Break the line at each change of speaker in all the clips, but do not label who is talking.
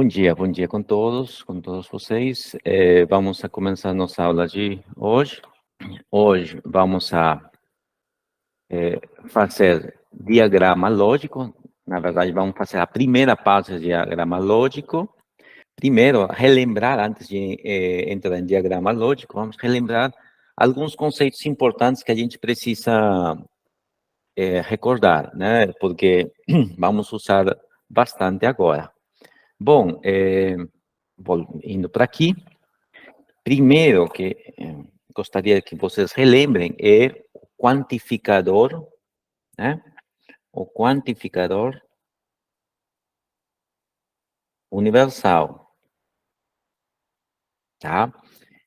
bom dia com todos vocês. Vamos a começar nossa aula de hoje. Hoje vamos a fazer diagrama lógico. Na verdade, vamos fazer a primeira parte do diagrama lógico. Primeiro, relembrar, antes de entrar em diagrama lógico, vamos relembrar alguns conceitos importantes que a gente precisa recordar, né? Porque vamos usar bastante agora. Bom, indo para aqui, primeiro que gostaria que vocês relembrem é o quantificador, né? O quantificador universal, tá?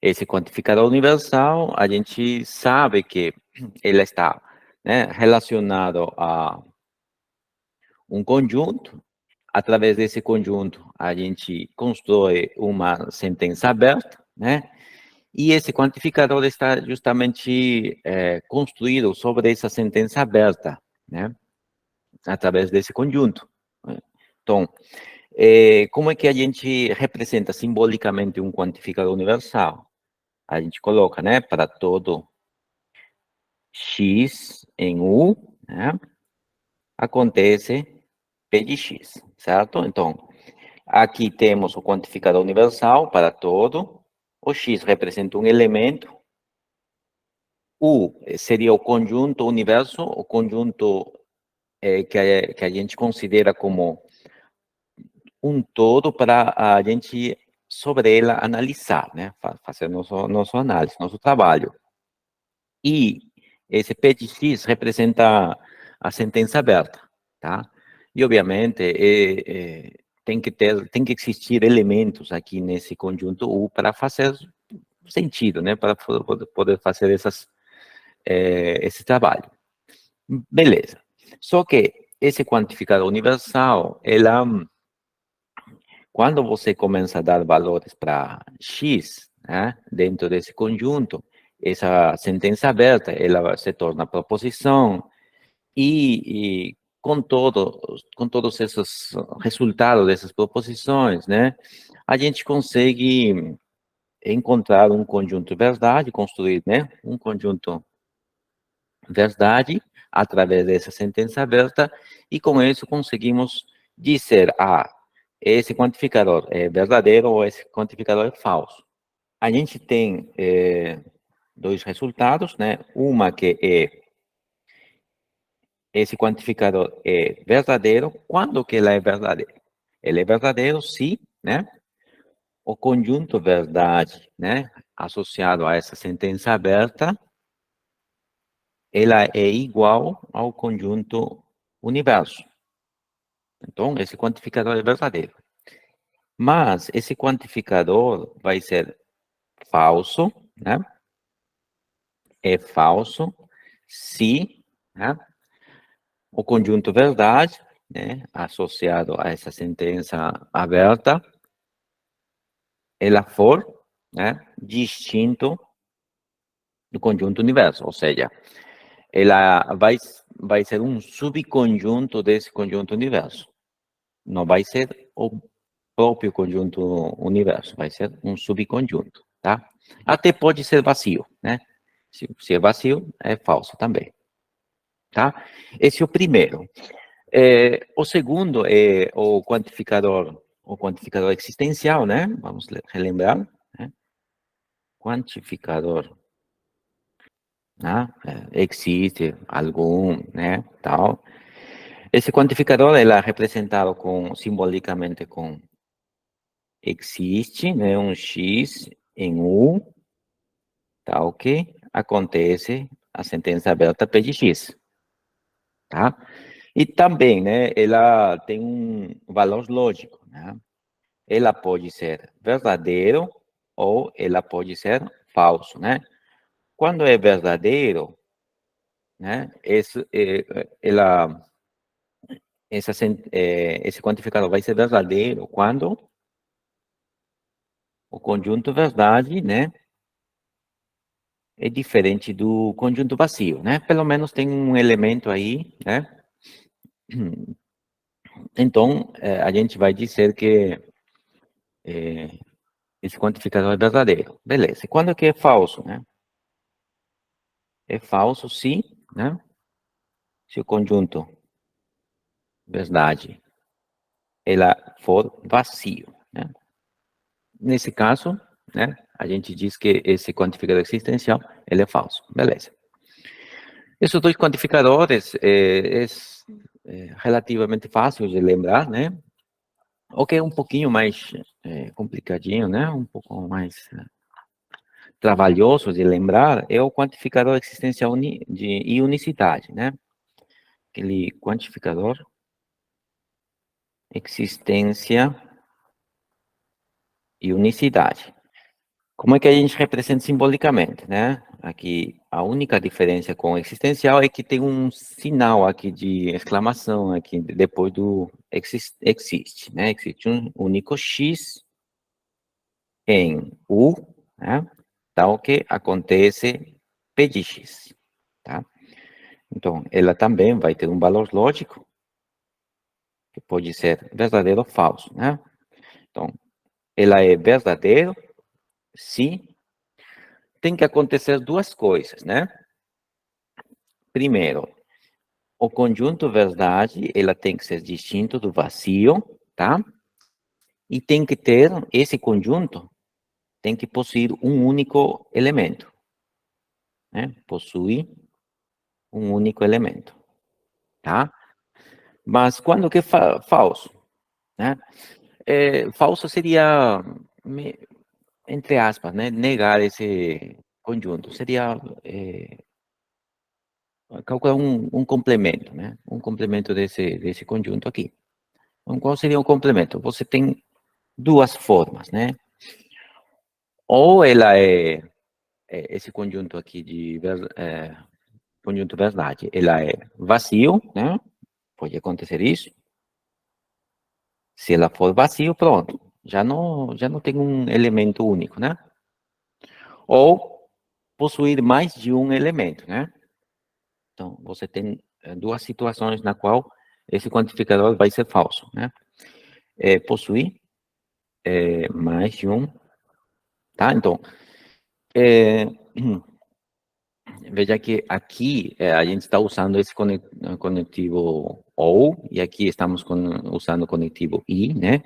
Esse quantificador universal, a gente sabe que ele está, né, relacionado a um conjunto. Através desse conjunto, a gente constrói uma sentença aberta, né? E esse quantificador está justamente construído sobre essa sentença aberta, né? Através desse conjunto. Então, como é que a gente representa simbolicamente um quantificador universal? A gente coloca, né, para todo x em U, né, acontece P de x, certo? Então, aqui temos o quantificador universal para todo, o x representa um elemento, U seria o conjunto universo, o conjunto que a gente considera como um todo para a gente sobre ela analisar, né? Fazer nosso análise, nosso trabalho. E esse P de X representa a sentença aberta, tá? E obviamente tem que existir elementos aqui nesse conjunto U para fazer sentido, né? Para poder fazer esse trabalho. Beleza. Só que esse quantificador universal, quando você começa a dar valores para X, né, dentro desse conjunto, essa sentença aberta, ela se torna proposição e com todos esses resultados dessas proposições, né, a gente consegue encontrar um conjunto verdade, construir, né, um conjunto verdade através dessa sentença aberta e com isso conseguimos dizer, esse quantificador é verdadeiro ou esse quantificador é falso. A gente tem dois resultados, né? Uma que esse quantificador é verdadeiro, quando que ele é verdadeiro? Ele é verdadeiro se, né, o conjunto verdade, né, associado a essa sentença aberta, ela é igual ao conjunto universo. Então, esse quantificador é verdadeiro. Mas esse quantificador vai ser falso, né? É falso se, né, o conjunto verdade, né, associado a essa sentença aberta, ela for, né, distinto do conjunto universo, ou seja, ela vai ser um subconjunto desse conjunto universo. Não vai ser o próprio conjunto universo, vai ser um subconjunto, tá? Até pode ser vazio, né? Se é vazio, é falso também, tá? Esse é o primeiro. O segundo é o quantificador existencial, né? Vamos relembrar, né? Quantificador, né? Existe algum, né? Tal. Esse quantificador, ele é representado simbolicamente com existe, né? Um X em U, tá ok? Acontece a sentença aberta P de X, tá? E também, né, ela tem um valor lógico, né? Ela pode ser verdadeiro ou ela pode ser falso, né? Quando é verdadeiro, né, esse quantificador vai ser verdadeiro quando o conjunto verdade, né, é diferente do conjunto vazio, né? Pelo menos tem um elemento aí, né? Então, a gente vai dizer que esse quantificador é verdadeiro. Beleza. E quando que é falso, né? É falso se, né? Se o conjunto verdade ela for vazio, né? Nesse caso, né? A gente diz que esse quantificador existencial ele é falso. Beleza. Esses dois quantificadores é relativamente fácil de lembrar, né? O que é um pouquinho mais complicadinho, né? Um pouco mais trabalhoso de lembrar é o quantificador existencial e unicidade, né? Aquele quantificador existência e unicidade. Como é que a gente representa simbolicamente, né? Aqui, a única diferença com o existencial é que tem um sinal aqui de exclamação aqui depois do existe, né? Existe um único X em U, né? Tal que acontece P de X, tá? Então, ela também vai ter um valor lógico, que pode ser verdadeiro ou falso, né? Então, ela é verdadeiro se tem que acontecer duas coisas, né? Primeiro, o conjunto verdade, ela tem que ser distinto do vazio, tá? E tem que ter, esse conjunto tem que possuir um único elemento, né? Possui um único elemento, tá? Mas quando que é falso, né? Falso seria, entre aspas, né? Negar esse conjunto. Seria calcular um complemento, né? Um complemento desse conjunto aqui. Então, qual seria o complemento? Você tem duas formas, né? Ou ela esse conjunto aqui de conjunto verdade, ela é vazio, né? Pode acontecer isso. Se ela for vazio, pronto. Já não tem um elemento único, né? Ou possuir mais de um elemento, né? Então, você tem duas situações na qual esse quantificador vai ser falso, né? Possuir mais de um, tá? Então, veja que aqui a gente está usando esse conectivo OU, e aqui estamos usando o conectivo I, né?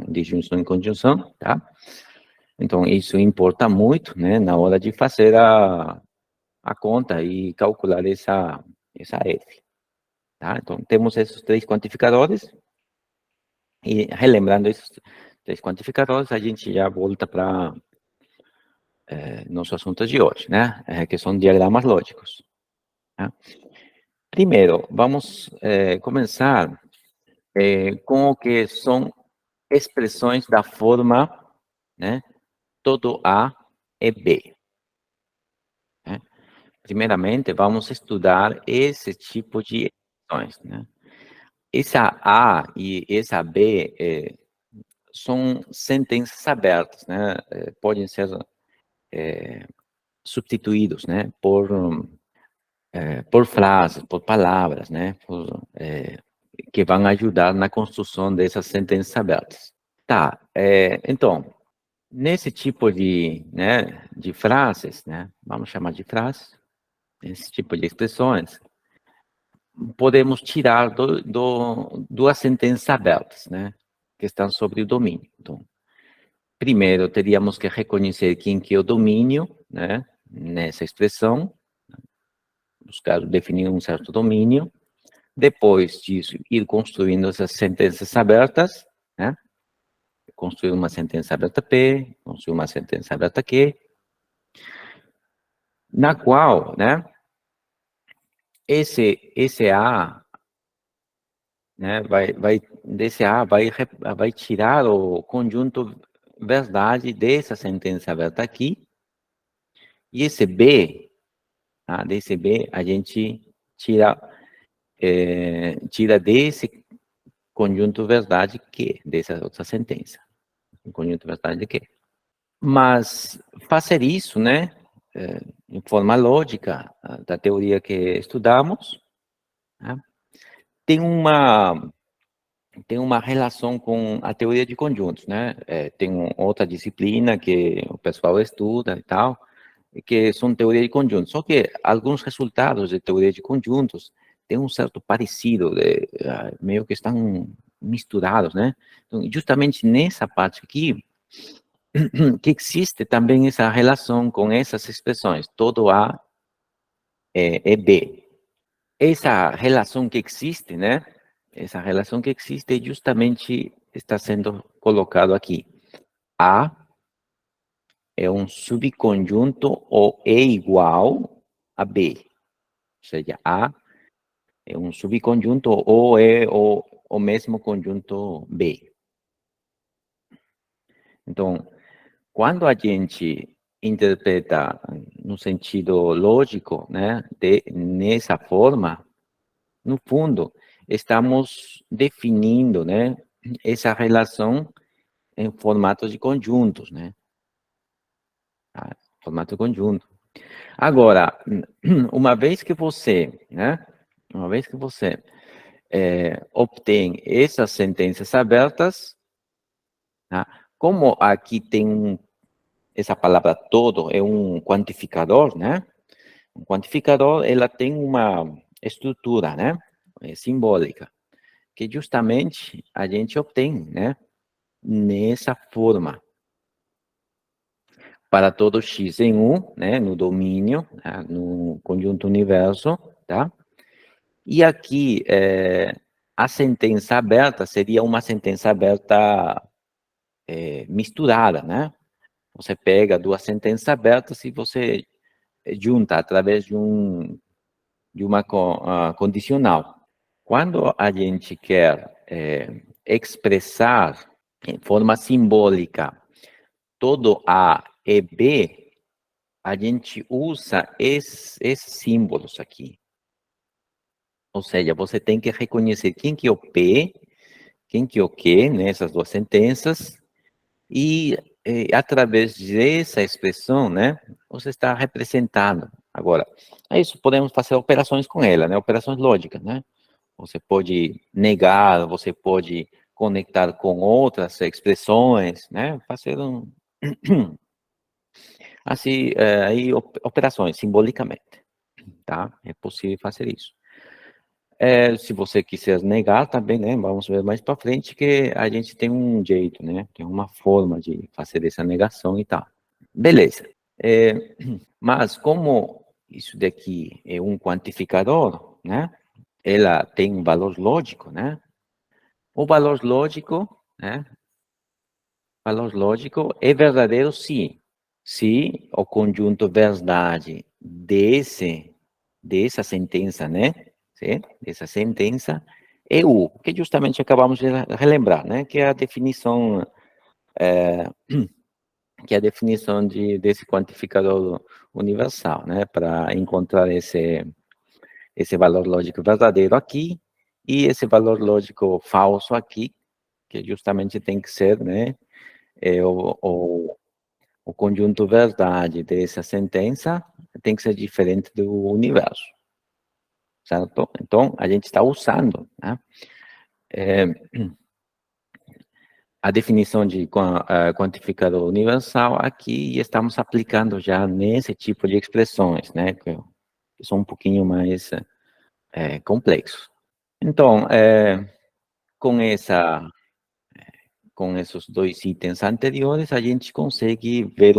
De junção em conjunção, tá? Então, isso importa muito, né? Na hora de fazer a conta e calcular essa F, tá? Então, temos esses três quantificadores, e relembrando esses três quantificadores, a gente já volta para nosso assunto de hoje, né? Que são diagramas lógicos. Tá? Primeiro, vamos começar com o que são expressões da forma, né? Todo A é B. Né? Primeiramente, vamos estudar esse tipo de expressões, né? Essa A e essa B são sentenças abertas, né? Podem ser substituídos, né? Por frases, por palavras, né? Que vão ajudar na construção dessas sentenças abertas. Tá, então, nesse tipo né, de frases, né? Vamos chamar de frases, esse tipo de expressões, podemos tirar duas sentenças abertas, né? Que estão sobre o domínio. Então, primeiro, teríamos que reconhecer quem que é o domínio, né? Nessa expressão, buscar definir um certo domínio. Depois disso, ir construindo essas sentenças abertas, né? Construir uma sentença aberta P, construir uma sentença aberta Q, na qual, né? Esse A, né? Desse A vai tirar o conjunto verdade dessa sentença aberta aqui, e esse B, tá? Desse B, a gente tira desse conjunto verdade que dessa outra sentença. Um conjunto verdade que. Mas fazer isso, né, em forma lógica, da teoria que estudamos, né, tem tem uma relação com a teoria de conjuntos, né? Tem outra disciplina que o pessoal estuda e tal, que são teoria de conjuntos. Só que alguns resultados de teoria de conjuntos têm um certo parecido, meio que estão misturados, né? Então, justamente nessa parte aqui, que existe também essa relação com essas expressões, todo A é B. Essa relação que existe, né? Essa relação que existe justamente está sendo colocado aqui. A é um subconjunto ou é igual a B. Ou seja, A é um subconjunto ou é o mesmo conjunto B. Então, quando a gente interpreta no sentido lógico, né, nessa forma, no fundo, estamos definindo, né, essa relação em formato de conjuntos, né? Tá? Formato conjunto. Agora, uma vez que você, né, uma vez que você obtém essas sentenças abertas, tá? Como aqui tem essa palavra todo é um quantificador, né? Um quantificador, ela tem uma estrutura, né? Simbólica, que justamente a gente obtém, né? Nessa forma. Para todo x em 1, né? No domínio, tá? No conjunto universo, tá? E aqui, a sentença aberta seria uma sentença aberta misturada, né? Você pega duas sentenças abertas e você junta através de uma condicional. Quando a gente quer expressar em forma simbólica todo A e B, a gente usa esses símbolos aqui. Ou seja, você tem que reconhecer quem que é o P, quem que é o Q nessas duas sentenças, e através dessa expressão, né, você está representando. Agora, é isso, podemos fazer operações com ela, né, operações lógicas, né? Você pode negar, você pode conectar com outras expressões, né, fazer assim, aí operações simbolicamente, tá? É possível fazer isso. Se você quiser negar também, né, vamos ver mais para frente que a gente tem um jeito, né, tem uma forma de fazer essa negação e tal. Beleza. Mas como isso daqui é um quantificador, né, ela tem um valor lógico, né, o valor lógico é verdadeiro se o conjunto verdade dessa sentença, né? Sim? Dessa sentença é U, que justamente acabamos de relembrar, né? Que é a definição, desse quantificador universal, né? Para encontrar esse valor lógico verdadeiro aqui e esse valor lógico falso aqui, que justamente tem que ser, né? O conjunto verdade dessa sentença tem que ser diferente do universo, certo? Então, a gente está usando, né, a definição de quantificador universal aqui e estamos aplicando já nesse tipo de expressões, né, que são um pouquinho mais complexos. Então, com com esses dois itens anteriores, a gente consegue ver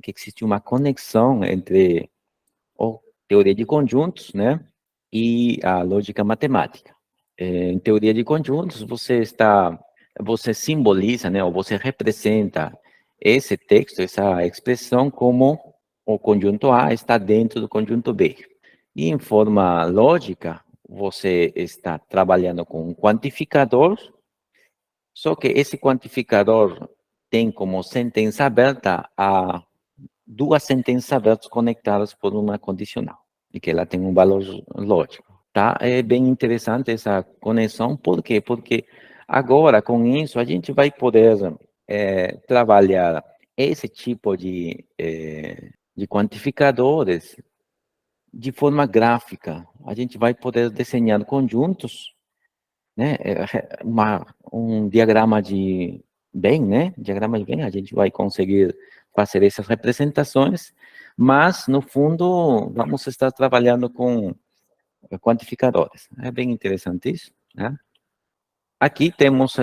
que existe uma conexão entre a teoria de conjuntos, né, e a lógica matemática. Em teoria de conjuntos, você simboliza, né, ou você representa esse texto, essa expressão como o conjunto A está dentro do conjunto B. E em forma lógica, você está trabalhando com um quantificador, só que esse quantificador tem como sentença aberta a duas sentenças abertas conectadas por uma condicional, e que ela tem um valor lógico, tá? É bem interessante essa conexão, por quê? Porque agora, com isso, a gente vai poder trabalhar esse tipo de quantificadores de forma gráfica. A gente vai poder desenhar conjuntos né? Um diagrama de Venn, né? Diagrama de Venn, a gente vai conseguir fazer essas representações, mas, no fundo, vamos estar trabalhando com quantificadores. É bem interessante isso, né? Aqui temos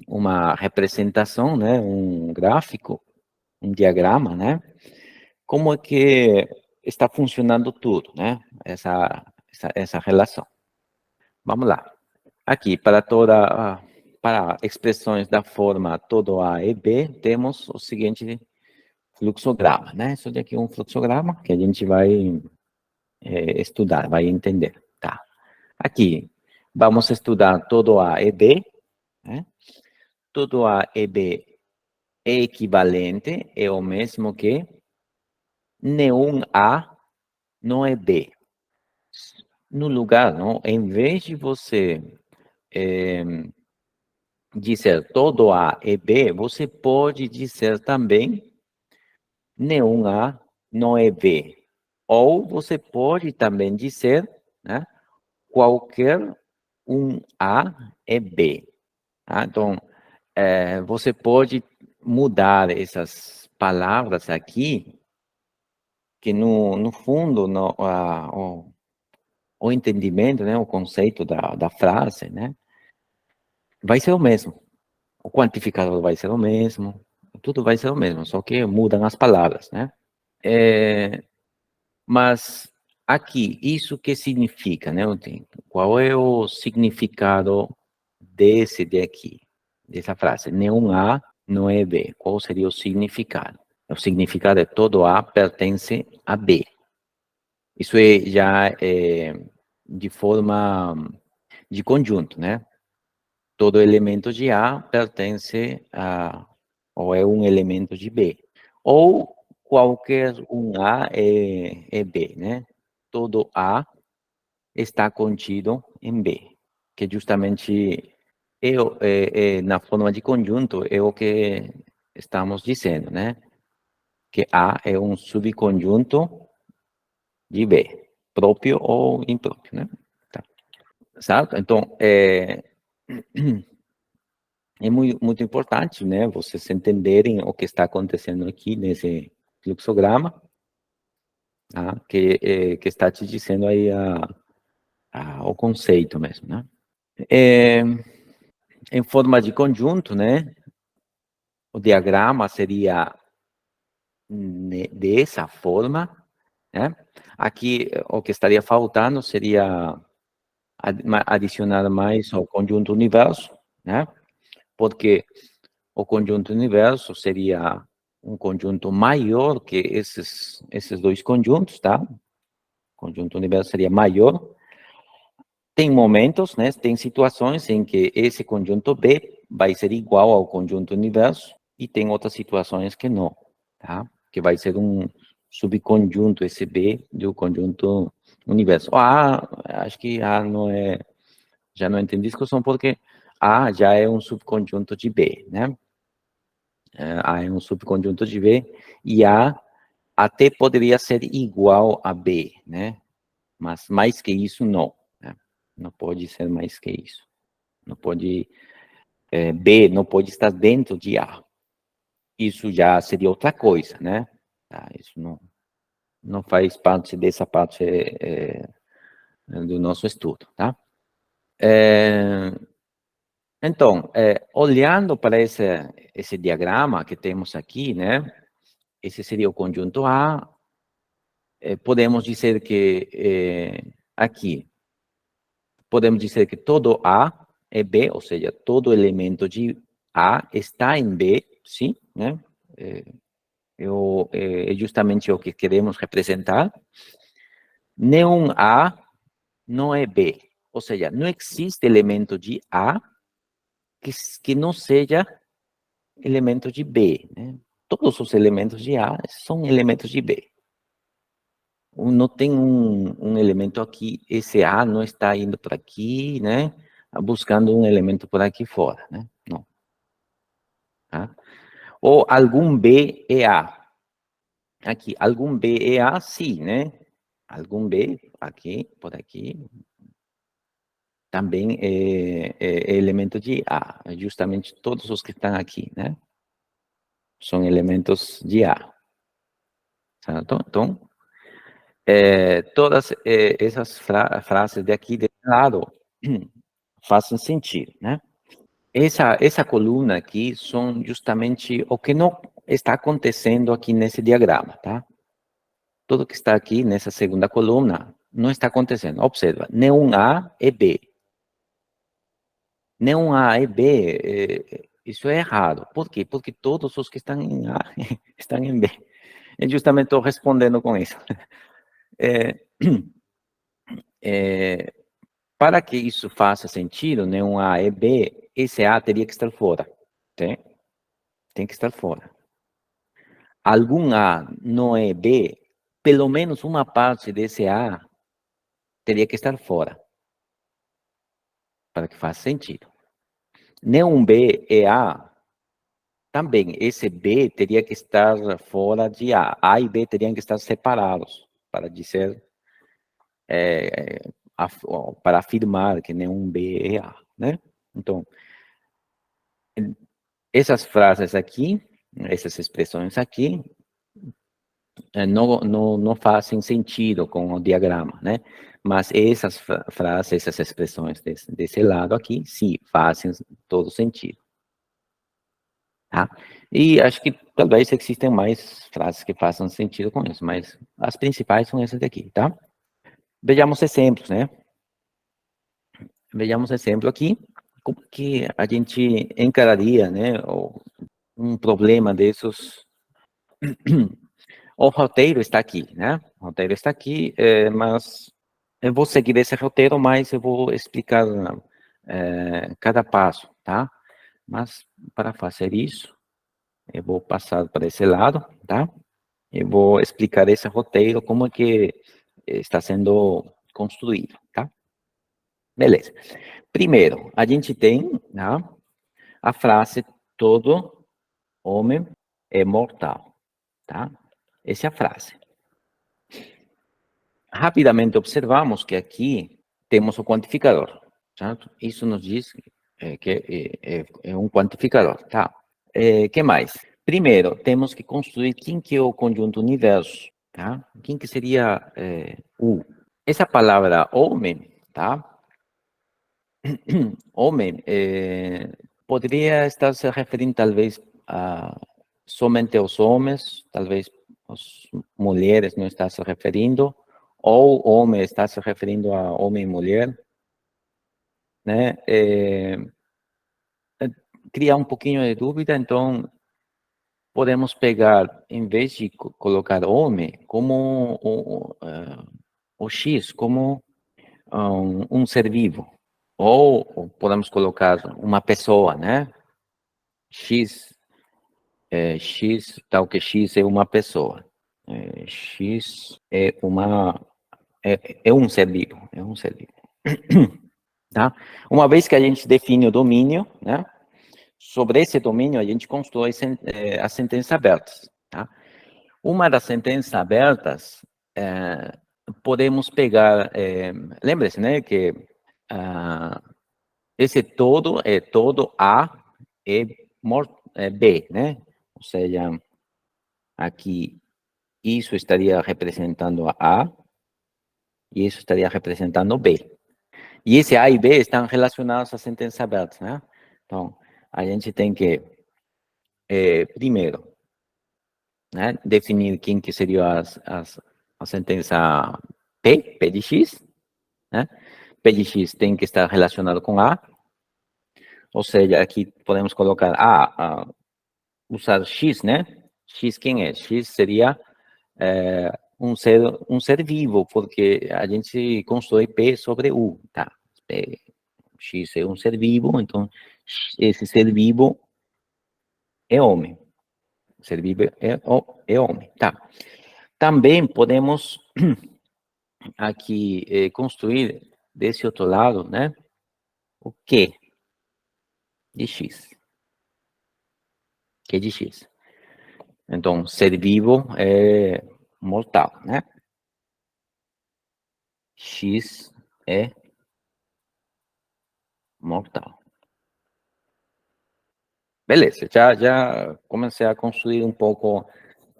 uma representação, né? Um gráfico, um diagrama, né? Como é que está funcionando tudo, né? Essa relação. Vamos lá. Aqui, para expressões da forma todo A e B, temos o seguinte fluxograma, né? Isso daqui é um fluxograma que a gente vai estudar, vai entender, tá? Aqui, vamos estudar todo A e B, né? Todo A e B é equivalente, é o mesmo que nenhum A não é B. No lugar, não, em vez de você dizer todo A é B, você pode dizer também nenhum A não é B. Ou você pode também dizer, né, qualquer um A é B. Tá? Então, você pode mudar essas palavras aqui, que no fundo, o entendimento, né, o conceito da frase, né, vai ser o mesmo. O quantificador vai ser o mesmo, tudo vai ser o mesmo, só que mudam as palavras, né? Mas aqui, isso que significa, né? Qual é o significado desse daqui, dessa frase? Nenhum A não é B. Qual seria o significado? O significado é todo A pertence a B. Isso já é de forma de conjunto, né? Todo elemento de A pertence ou é um elemento de B. Ou qualquer um A é B, né? Todo A está contido em B, que justamente na forma de conjunto é o que estamos dizendo, né? Que A é um subconjunto de B, próprio ou impróprio, né? Tá. Certo? Então, é muito importante, né, vocês entenderem o que está acontecendo aqui nesse fluxograma, tá? Que está te dizendo aí o conceito mesmo, né? Em forma de conjunto, né, o diagrama seria dessa forma, né? Aqui, o que estaria faltando seria adicionar mais ao conjunto universo, né? Porque o conjunto universo seria um conjunto maior que esses dois conjuntos, tá? O conjunto universo seria maior. Tem momentos, né? Tem situações em que esse conjunto B vai ser igual ao conjunto universo e tem outras situações que não, tá? Que vai ser um subconjunto esse B do conjunto universo. Acho que A não é, já não tem discussão porque A já é um subconjunto de B, né? A é um subconjunto de B e A até poderia ser igual a B, né? Mas mais que isso, não. Né? Não pode ser mais que isso. Não pode, B não pode estar dentro de A. Isso já seria outra coisa, né? Tá? Isso não faz parte dessa parte do nosso estudo, tá? Então, olhando para esse diagrama que temos aqui, né? Esse seria o conjunto A. Podemos dizer que aqui, podemos dizer que todo A é B, ou seja, todo elemento de A está em B, sim, né? É justamente o que queremos representar. Nenhum A não é B, ou seja, não existe elemento de A que não seja elemento de B, né? Todos os elementos de A são elementos de B. Não tem um elemento aqui, esse A não está indo por aqui, né? Buscando um elemento por aqui fora, né? Não. Tá? Ou algum B é A. Aqui, algum B é A, sim, né? Algum B, aqui, por aqui. também é elemento de A, justamente todos os que estão aqui, né? São elementos de A, certo? Então, todas essas frases de aqui desse lado fazem sentido, né? Essa coluna aqui são justamente o que não está acontecendo aqui nesse diagrama, tá? Tudo que está aqui nessa segunda coluna não está acontecendo. Observa, nenhum A e B. Nenhum A e B, isso é errado. Por quê? Porque todos os que estão em A estão em B. Eu justamente estou respondendo com isso. Para que isso faça sentido, nenhum A e B, esse A teria que estar fora. Tem que estar fora. Algum A não é B, pelo menos uma parte desse A teria que estar fora, para que faça sentido. Nenhum B é A, também esse B teria que estar fora de A. A e B teriam que estar separados, para dizer, para afirmar que nenhum B é A, né? Então, essas frases aqui, essas expressões aqui, não fazem sentido com o diagrama, né? Mas essas frases, essas expressões desse lado aqui, sim, fazem todo sentido. Tá? E acho que talvez existem mais frases que façam sentido com isso, mas as principais são essas daqui, tá? Vejamos exemplos, né? Vejamos exemplo aqui, como que a gente encararia, né, um problema desses. O roteiro está aqui, né? O roteiro está aqui, mas eu vou seguir esse roteiro, mas eu vou explicar cada passo, tá? Mas para fazer isso, eu vou passar para esse lado, tá? Eu vou explicar esse roteiro, como é que está sendo construído, tá? Beleza. Primeiro, a gente tem, tá, a frase todo homem é mortal, tá? Essa é a frase. Rapidamente observamos que aqui temos o quantificador, certo? Isso nos diz que é um quantificador, tá? Que mais? Primeiro, temos que construir quem que é o conjunto universo, tá? Quem que seria U? Essa palavra homem, tá? Homem, poderia estar se referindo talvez somente aos homens, talvez as mulheres não está se referindo, ou homem está se referindo a homem e mulher, né? Criar um pouquinho de dúvida, então podemos pegar, em vez de colocar homem, como o X, como um ser vivo. Ou podemos colocar uma pessoa, né? X, tal que X é uma pessoa. X é um ser vivo, é um ser vivo. Tá? Uma vez que a gente define o domínio, né? Sobre esse domínio a gente constrói as sentenças abertas, tá? Uma das sentenças abertas, podemos pegar, lembre-se, né, que esse todo é todo A e B, né? Ou seja, aqui isso estaria representando A e isso estaria representando B. E esse A e B estão relacionados às sentenças abertas, né? Então, a gente tem que, primeiro, né, definir quem que seria a sentença P de X, né? P de X tem que estar relacionado com A, ou seja, aqui podemos colocar usar X, né? X quem é? X seria um ser vivo, porque a gente constrói P sobre U, tá? X é um ser vivo, então esse ser vivo é homem. Ser vivo é homem, tá? Também podemos aqui construir desse outro lado, né? O Q de X. Q de X. Então, ser vivo é mortal, né? X é mortal. Beleza, já comecei a construir um pouco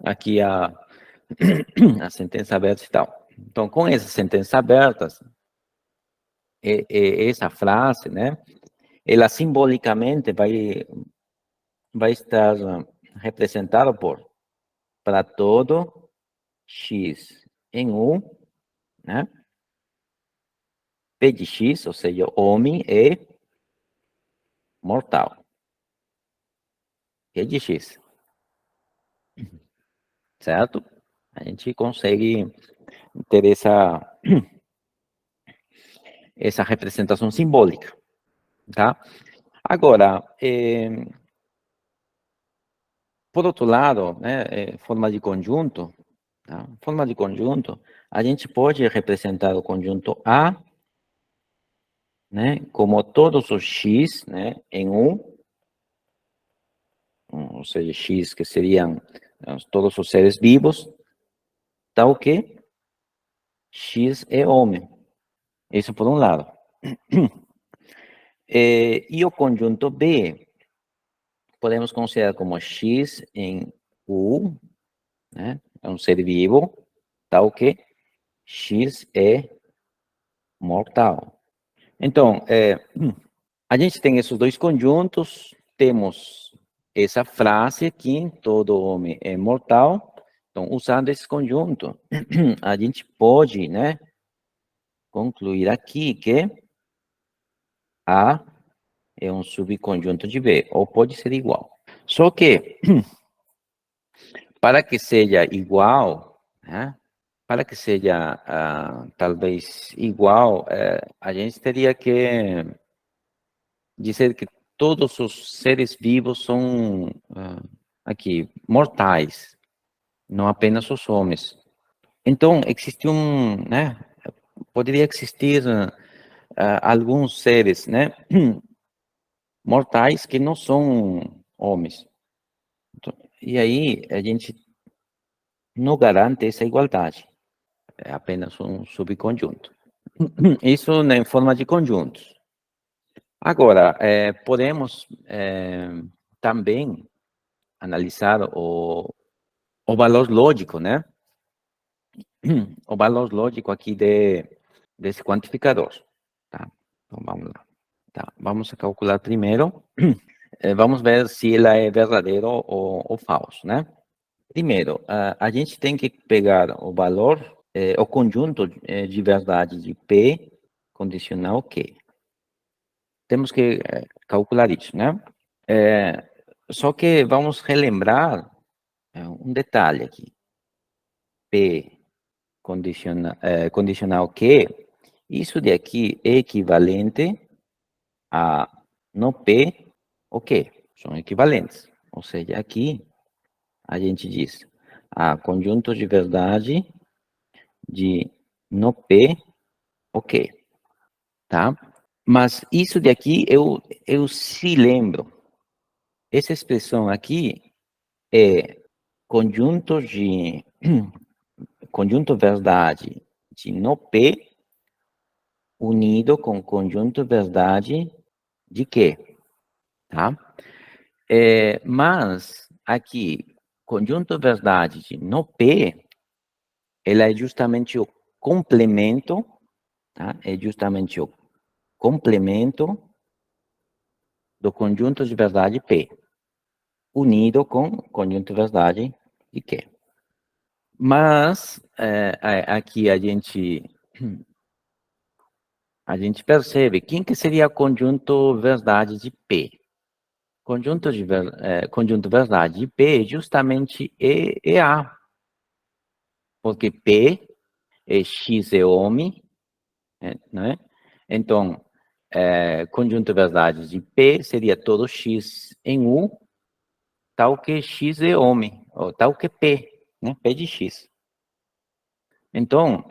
aqui a sentença aberta e tal. Então, com essas sentenças abertas, essa frase, né, ela simbolicamente vai estar representada por, para todo x em U, né, P de x, ou seja, homem é mortal. P de x. Certo? A gente consegue ter essa representação simbólica, tá? Agora, por outro lado, né, forma de conjunto, tá? Forma de conjunto, a gente pode representar o conjunto A, né, como todos os x, né, em U, ou seja, x que seriam todos os seres vivos, tal que x é homem. Isso por um lado. E o conjunto B, podemos considerar como x em U, né? É um ser vivo, tal que x é mortal. Então, a gente tem esses dois conjuntos, temos essa frase aqui, todo homem é mortal. Então, usando esse conjunto, a gente pode, né, concluir aqui que A é um subconjunto de B, ou pode ser igual. Só que, para que seja igual, né, para que seja talvez igual, a gente teria que dizer que todos os seres vivos são aqui mortais, não apenas os homens. Então, existe né, poderia existir alguns seres, né, mortais que não são homens. Então, e aí a gente não garante essa igualdade, é apenas um subconjunto. Isso em forma de conjuntos. Agora, podemos também analisar o valor lógico, né? O valor lógico aqui desse quantificador, tá? Então, vamos lá. Tá, vamos a calcular primeiro. Vamos ver se ela é verdadeiro ou falso, né? Primeiro, a gente tem que pegar o valor, o conjunto de verdade de P condicional Q. Temos que calcular isso, né? Só que vamos relembrar um detalhe aqui. P condicional Q, isso daqui é equivalente a no P o Q. São equivalentes. Ou seja, aqui a gente diz conjunto de verdade de no P o Q, tá? Mas isso daqui eu se lembro. Essa expressão aqui é conjunto de conjunto verdade de no P unido com conjunto verdade de Q, tá? Mas aqui, conjunto verdade de no P, ela é justamente o complemento, tá? É justamente o complemento do conjunto de verdade P, unido com conjunto de verdade de Q. Mas aqui a gente percebe quem que seria conjunto verdade de P. Conjunto verdade de P justamente é A, porque P é X é homem, né? Então, conjunto verdade de P seria todo X em U, tal que X é homem, ou tal que P, né? P de X. Então,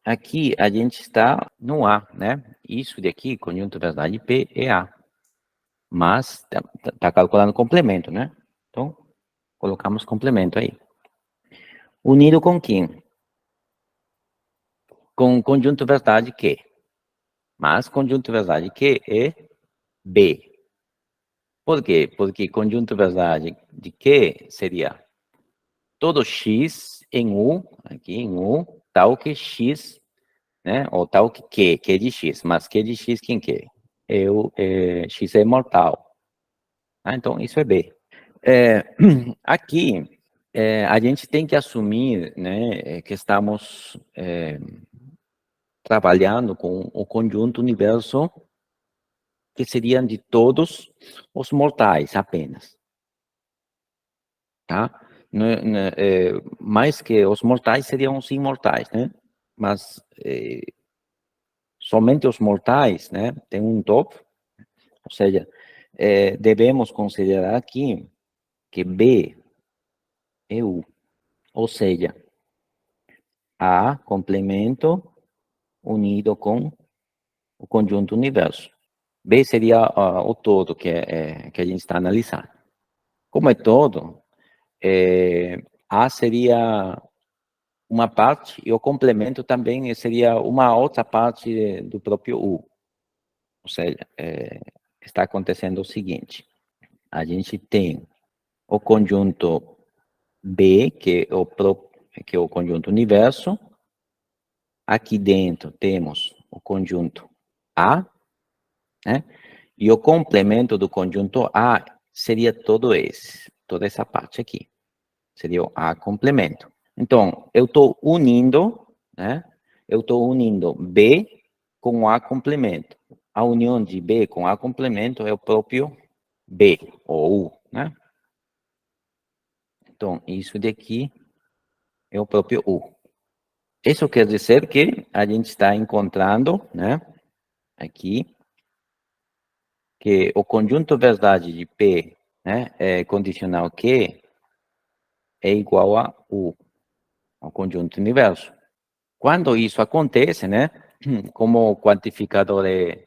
aqui a gente está no A, né? Isso daqui, conjunto verdade P, é A. Mas tá calculando complemento, né? Então, colocamos complemento aí. Unido com quem? Com conjunto verdade Q. Mas conjunto verdade Q é B. Por quê? Porque conjunto verdade de Q seria todo X em U, aqui em U, tal que X, né? Ou tal que Q de X, mas Q de X quem que é? X é mortal. Ah, então isso é B. Aqui, a gente tem que assumir, né, que estamos trabalhando com o conjunto universo que seriam de todos os mortais apenas, tá? Mais que os mortais seriam os imortais, né? Mas somente os mortais, né, tem um topo, ou seja, devemos considerar aqui que B é U, ou seja, A complemento unido com o conjunto universo. B seria o todo que a gente está analisando. Como é todo, A seria uma parte e o complemento também seria uma outra parte do próprio U. Ou seja, está acontecendo o seguinte, a gente tem o conjunto B, que é o conjunto universo, aqui dentro temos o conjunto A, né? E o complemento do conjunto A seria toda essa parte aqui. Seria o A complemento. Então, eu estou unindo, né? Eu estou unindo B com A complemento. A união de B com A complemento é o próprio B, ou U, né? Então, isso daqui é o próprio U. Isso quer dizer que a gente está encontrando, né? Aqui, que o conjunto verdade de P, né, condicional Q, é igual a U, ao conjunto universo. Quando isso acontece, né, como o quantificador é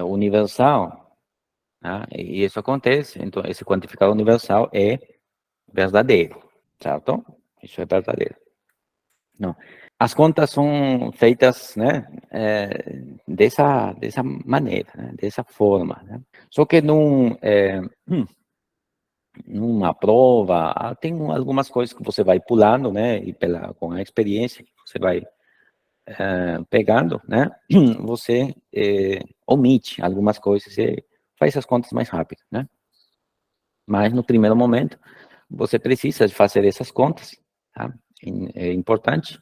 universal, né, e isso acontece, então esse quantificador universal é verdadeiro, certo? Isso é verdadeiro. Não. As contas são feitas, né, dessa maneira, né, dessa forma, né? Só que numa prova, tem algumas coisas que você vai pulando, né, e com a experiência que você vai pegando, né, você omite algumas coisas e faz as contas mais rápido, né? Mas no primeiro momento, você precisa fazer essas contas, tá? É importante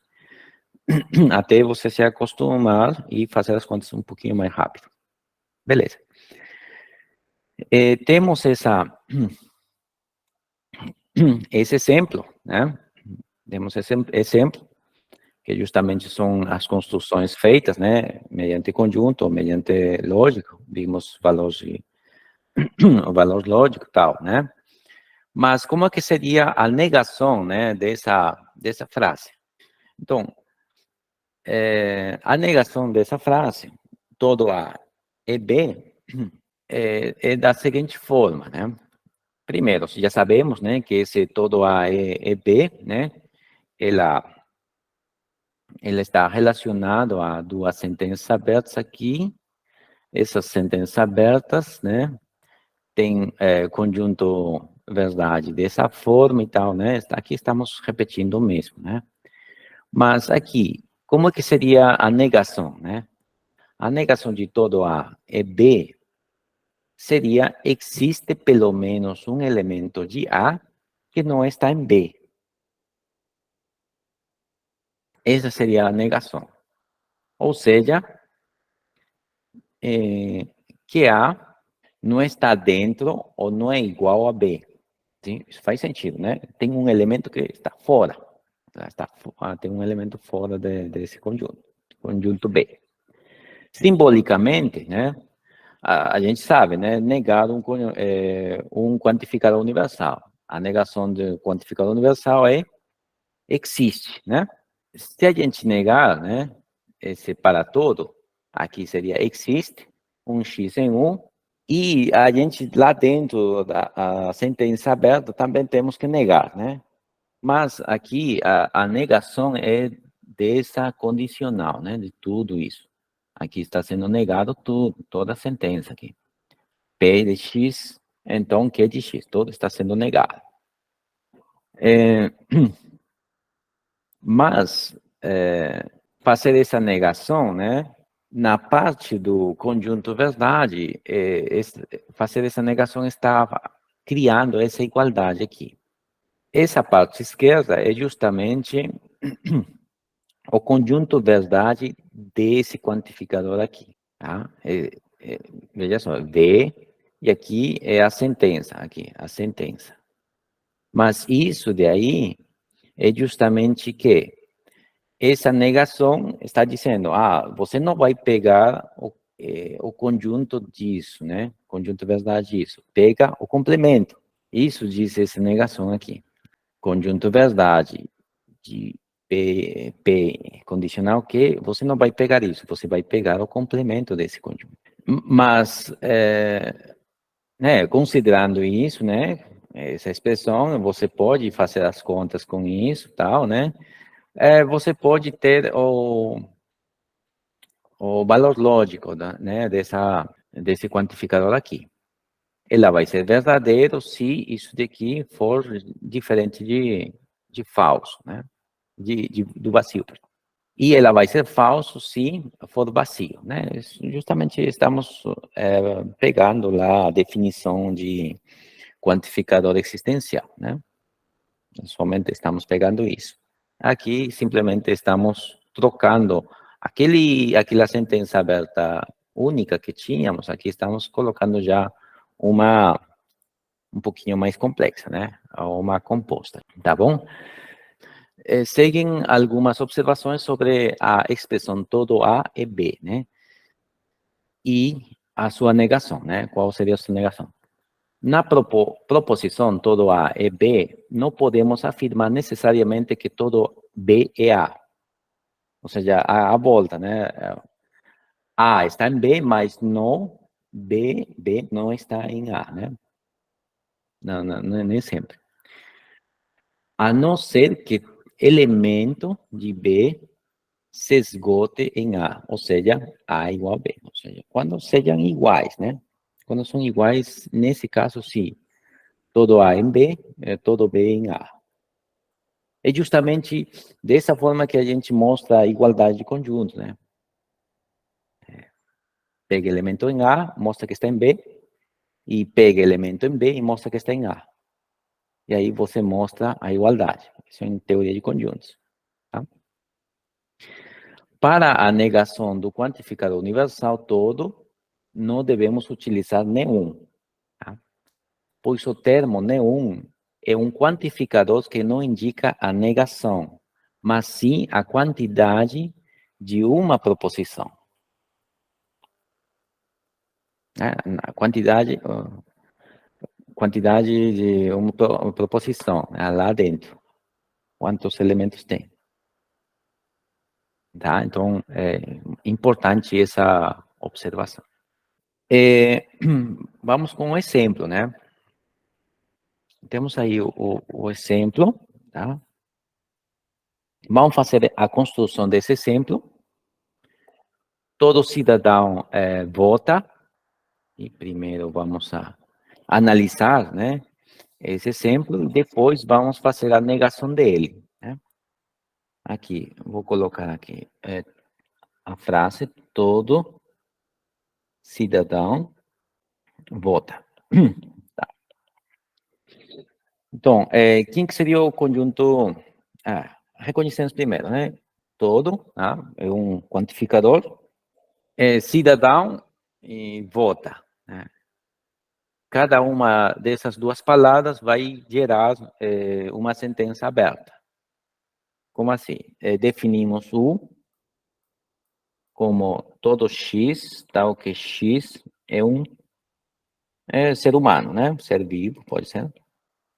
até você se acostumar e fazer as contas um pouquinho mais rápido. Beleza. Temos esse exemplo, né? Temos esse exemplo, que justamente são as construções feitas, né? Mediante conjunto, mediante lógico, vimos o valor lógico e tal, né? Mas como é que seria a negação, né, dessa frase? Então, a negação dessa frase, todo A é B, é da seguinte forma, né? Primeiro, já sabemos, né, que esse todo A é B, né? Ela está relacionado a duas sentenças abertas aqui. Essas sentenças abertas, né, tem conjunto verdade dessa forma e tal, né? Aqui estamos repetindo o mesmo, né? Mas aqui, como é que seria a negação, né? A negação de todo A é B seria existe pelo menos um elemento de A que não está em B. Essa seria a negação. Ou seja, que A não está dentro ou não é igual a B. Sim, isso faz sentido, né? Tem um elemento que está fora. Tem um elemento fora desse conjunto B. Simbolicamente, né? A gente sabe, né? Negar um quantificador universal. A negação do quantificador universal existe, né? Se a gente negar, né? Esse para todo, aqui seria existe, um x em 1, e a gente lá dentro da sentença aberta também temos que negar, né? Mas aqui a negação é dessa condicional, né? De tudo isso. Aqui está sendo negado tudo, toda a sentença aqui. P de x, então Q de x, tudo está sendo negado. Mas, fazer essa negação, né? Na parte do conjunto verdade, fazer essa negação estava criando essa igualdade aqui. Essa parte esquerda é justamente o conjunto verdade desse quantificador aqui, tá? Veja só, V, e aqui é a sentença, aqui, a sentença. Mas isso daí é justamente que essa negação está dizendo, você não vai pegar o conjunto disso, né? Conjunto verdade disso. Pega o complemento. Isso diz essa negação aqui. Conjunto verdade de P condicional que você não vai pegar isso, você vai pegar o complemento desse conjunto. Mas, né, considerando isso, né, essa expressão, você pode fazer as contas com isso, tal, né? Você pode ter o valor lógico, né, desse quantificador aqui. Ela vai ser verdadeiro se isso daqui for diferente de falso, né? Do vazio. E ela vai ser falso se for vazio, né? Justamente estamos pegando lá a definição de quantificador existencial, né? Somente estamos pegando isso. Aqui simplesmente estamos trocando aquela sentença aberta única que tínhamos, aqui estamos colocando já um pouquinho mais complexa, né? Uma composta, tá bom? Seguem algumas observações sobre a expressão todo A e B, né? E a sua negação, né? Qual seria a sua negação? Na proposição todo A é B, não podemos afirmar necessariamente que todo B é A. Ou seja, a volta, né? A está em B, mas não B não está em A, né? Não, nem sempre. A não ser que elemento de B se esgote em A, ou seja, A igual a B. Ou seja, quando sejam iguais, né? Quando são iguais, nesse caso, sim. Todo A em B, todo B em A. É justamente dessa forma que a gente mostra a igualdade de conjuntos, né? Pega elemento em A, mostra que está em B, e pega elemento em B e mostra que está em A. E aí você mostra a igualdade. Isso é em teoria de conjuntos. Tá? Para a negação do quantificador universal todo, não devemos utilizar nenhum. Tá? Pois o termo nenhum é um quantificador que não indica a negação, mas sim a quantidade de uma proposição. A quantidade de uma proposição, lá dentro. Quantos elementos tem. Tá? Então, é importante essa observação. Vamos com um exemplo, né? Temos aí o exemplo, tá? Vamos fazer a construção desse exemplo. Todo cidadão vota, e primeiro vamos a analisar, né, esse exemplo, e depois vamos fazer a negação dele, né? Aqui, vou colocar aqui a frase, todo cidadão vota. Tá. Então, quem que seria o conjunto? Reconhecemos primeiro, né? Todo, tá? É um quantificador. Cidadão e vota, né? Cada uma dessas duas palavras vai gerar uma sentença aberta. Como assim? Definimos U como todo X, tal que X é um ser humano, né? Ser vivo, pode ser.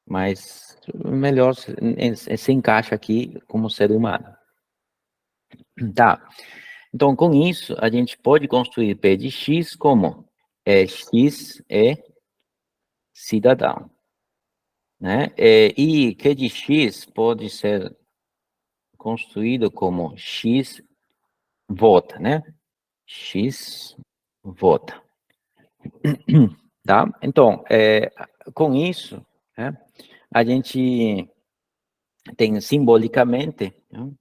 Mas melhor se encaixa aqui como ser humano. Tá. Então, com isso, a gente pode construir P de X como X é cidadão, né? E Q de X pode ser construído como X vota, né? X vota. Tá? Então, com isso, né, a gente tem simbolicamente, né,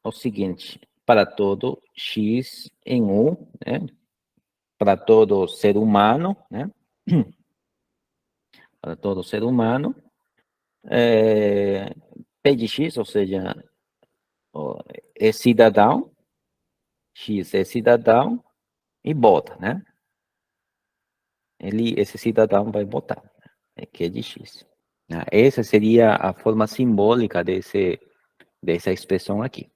o seguinte: para todo X em U, né, para todo ser humano, né, para todo ser humano, P de X, ou seja, é cidadão, X é cidadão e vota, né? Esse cidadão vai votar, que é de X. Essa seria a forma simbólica dessa expressão aqui.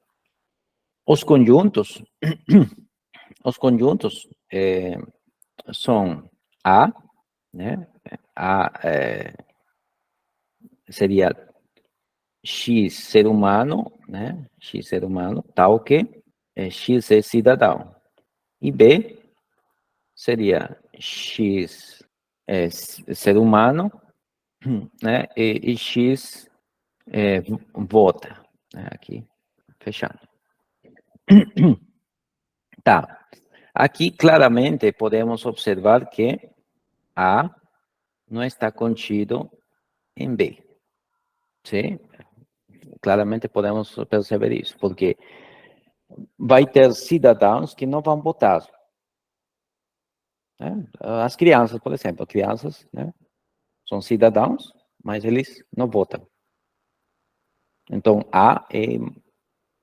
Os conjuntos, são A, né? A seria X ser humano, né? X ser humano, tal que X é cidadão. E B seria X ser humano, né? E X vota, né? Aqui, fechado. Tá. Aqui claramente podemos observar que A não está contido em B. Sim? Claramente podemos perceber isso, porque vai ter cidadãos que não vão votar. Né? As crianças, por exemplo, crianças, né, são cidadãos, mas eles não votam. Então, A é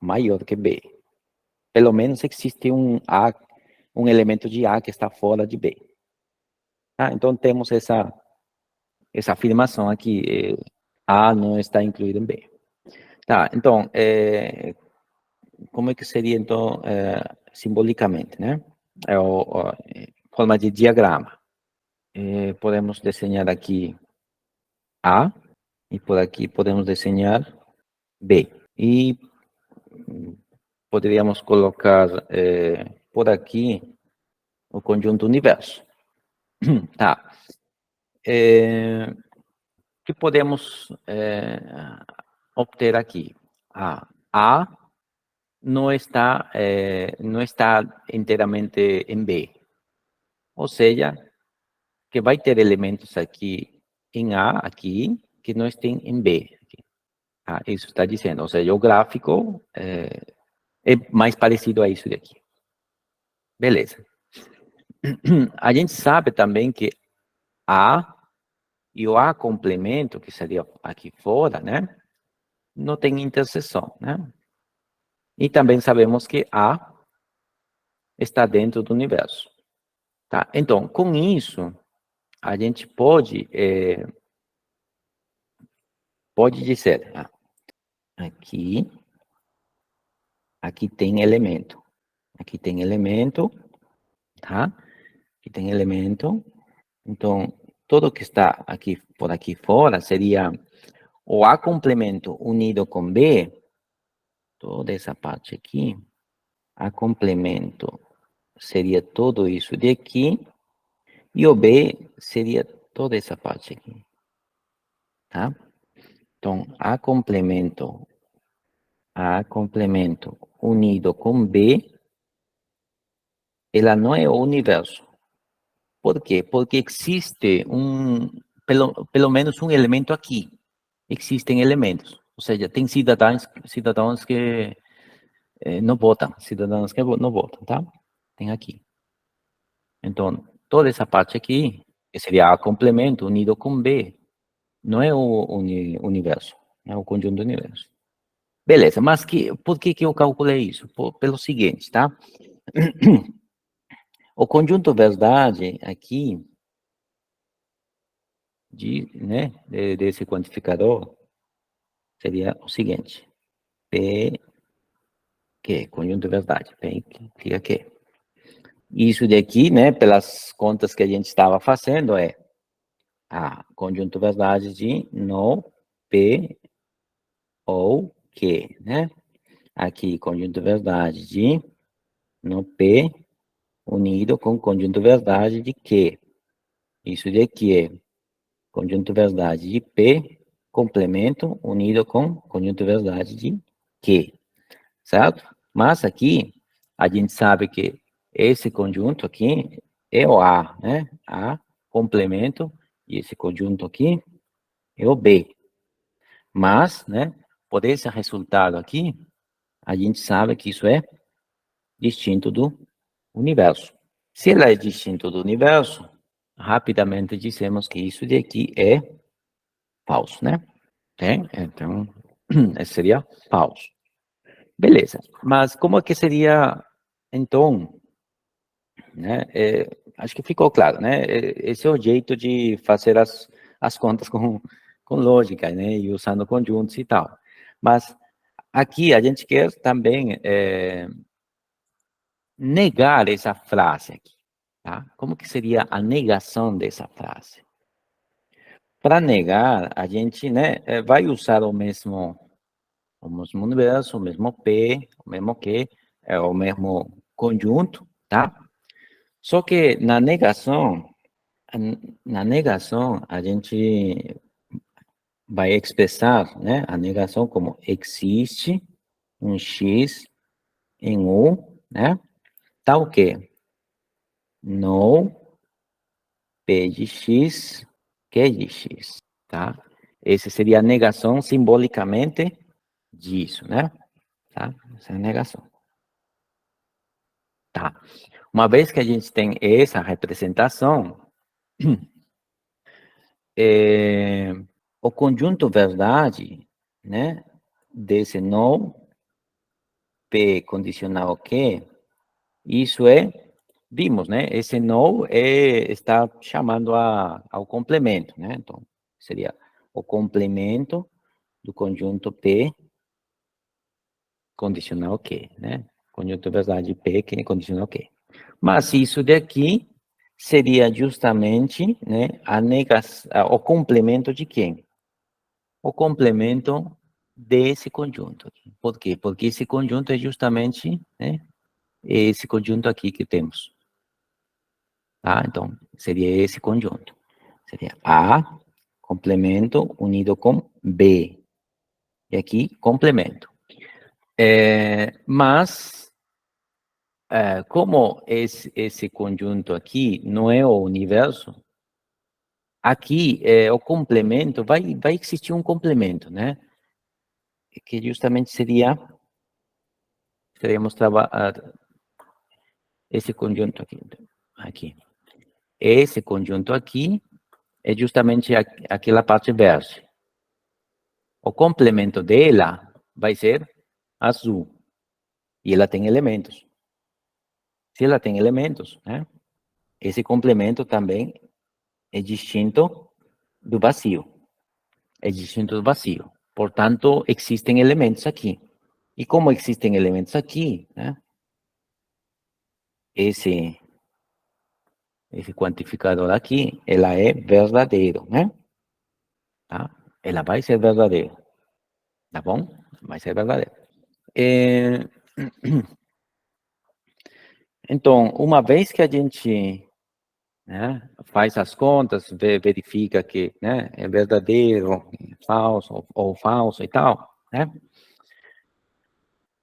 maior que B. Pelo menos existe um elemento de A que está fora de B. Então, temos essa afirmação aqui, A não está incluído em B. Tá, então, como é que seria, então, simbolicamente, né? Forma de diagrama. Podemos desenhar aqui A, e por aqui podemos desenhar B. E poderíamos colocar por aqui o conjunto universo. Tá. O que podemos obter aqui? A não está inteiramente em B. Ou seja, que vai ter elementos aqui em A, aqui, que não estão em B. Isso está dizendo, ou seja, o gráfico é mais parecido a isso daqui. Beleza. A gente sabe também que A e o A complemento, que seria aqui fora, né? Não tem interseção, né? E também sabemos que A está dentro do universo. Tá? Então, com isso, a gente pode dizer, aqui tem elemento. Aqui tem elemento, tá? Aqui tem elemento. Então, tudo que está aqui por aqui fora seria o A complemento unido com B, toda essa parte aqui, A complemento seria tudo isso de aqui, e o B seria toda essa parte aqui, tá? Então, A complemento unido com B, ela não é o universo. Por quê? Porque existe pelo menos um elemento aqui. Existem elementos. Ou seja, tem cidadãos que não votam, cidadãos que não votam, tá? Tem aqui. Então, toda essa parte aqui, que seria A complemento unido com B, não é o universo, é o conjunto do universo. Beleza, mas por que eu calculei isso? Pelo seguinte, tá? O conjunto verdade aqui, desse quantificador, seria o seguinte: P, que conjunto verdade, P fica aqui. Isso daqui, né, pelas contas que a gente estava fazendo, conjunto verdade de no P ou Q, né? Aqui, conjunto verdade de no P unido com conjunto verdade de Q. Isso daqui é conjunto verdade de P complemento unido com conjunto verdade de Q, certo? Mas aqui a gente sabe que esse conjunto aqui é o A, né? A, complemento, e esse conjunto aqui é o B. Mas, né, por esse resultado aqui, a gente sabe que isso é distinto do universo. Se ela é distinto do universo, rapidamente dizemos que isso daqui é falso, né? Então, seria falso. Beleza. Mas como é que seria, então, né? Acho que ficou claro, né? Esse é o jeito de fazer as contas com lógica, né? E usando conjuntos e tal. Mas aqui a gente quer também negar essa frase aqui, tá? Como que seria a negação dessa frase? Para negar, a gente, né, vai usar o mesmo universo, o mesmo P, o mesmo Q, o mesmo conjunto, tá? Só que na negação, a gente vai expressar, né, a negação como existe um X em U, né? Tal que no P de X, Q de X, tá? Essa seria a negação simbolicamente disso, né? Tá? Essa é a negação. Tá. Uma vez que a gente tem essa representação, o conjunto verdade, né, desse no P condicional Q, isso vimos, né, esse no está chamando ao complemento, né, então, seria o complemento do conjunto P condicional Q, né, conjunto verdade P que é condicional Q. Mas isso daqui seria justamente, né, o complemento de quem? O complemento desse conjunto. Por quê? Porque esse conjunto é justamente, né, esse conjunto aqui que temos. Tá? Então, seria esse conjunto. Seria A, complemento, unido com B. E aqui, complemento. Mas, como esse conjunto aqui não é o universo, aqui, o complemento, vai existir um complemento, né? Que justamente teríamos trabalhar esse conjunto aqui. Esse conjunto aqui é justamente aquela parte verde. O complemento dela vai ser azul. E ela tem elementos. Se ela tem elementos, né? Esse complemento também é distinto do vazio. É distinto do vazio. Portanto, existem elementos aqui. E como existem elementos aqui, né? Esse quantificador aqui, ela é verdadeiro, né? Tá? Ela vai ser verdadeira, tá bom? Vai ser verdadeira. Então, uma vez que a gente, né, faz as contas, verifica que, né, é verdadeiro, falso ou falso e tal, né?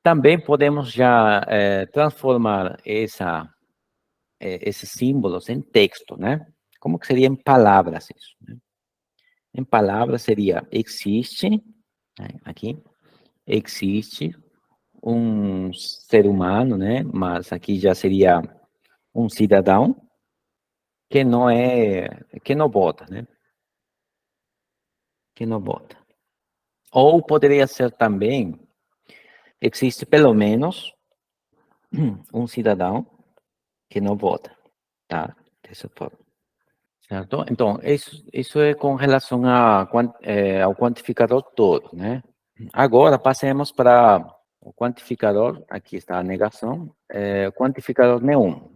Também podemos já transformar esses símbolos em texto, né? Como que seria em palavras isso? Né? Em palavras seria existe, né, aqui, existe um ser humano, né? Mas aqui já seria um cidadão que não vota, né? Que não vota. Ou poderia ser também, existe pelo menos um cidadão que não vota, tá? Dessa forma, certo? Então, isso é com relação ao quantificador todo, né? Agora, passemos para o quantificador, aqui está a negação, o quantificador nenhum.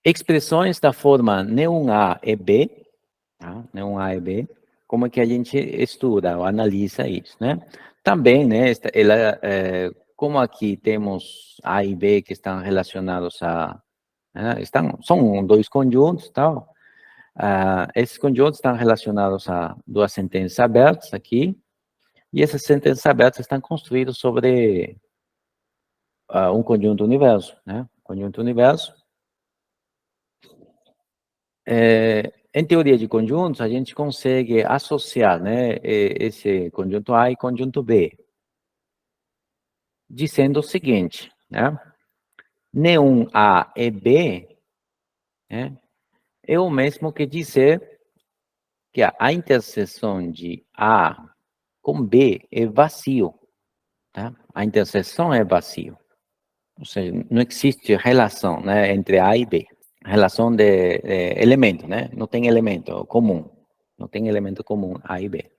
Expressões da forma nenhum A e B, tá? Nenhum A e B, como é que a gente estuda ou analisa isso, né? Também, né, como aqui temos A e B que estão relacionados são dois conjuntos, tal. Esses conjuntos estão relacionados a duas sentenças abertas aqui, e essas sentenças abertas estão construídas sobre um conjunto universo, né? conjunto universo. Em teoria de conjuntos, a gente consegue associar, né, esse conjunto A e conjunto B, dizendo o seguinte, né? Nenhum A e B, né, é o mesmo que dizer que a interseção de A com B é vazio. Tá? A interseção é vazio. Ou seja, não existe relação, né, entre A e B. Relação de elemento, né? Não tem elemento comum. Não tem elemento comum A e B.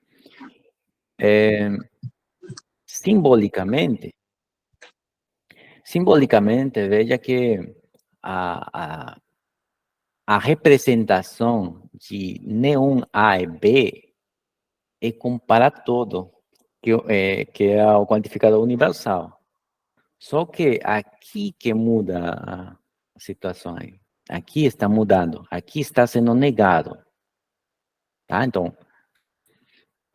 Simbolicamente, veja que a representação de nenhum A e B é comparar todo, que é o quantificador universal. Só que aqui que muda a situação aí. Aqui está mudando, aqui está sendo negado. Tá? Então,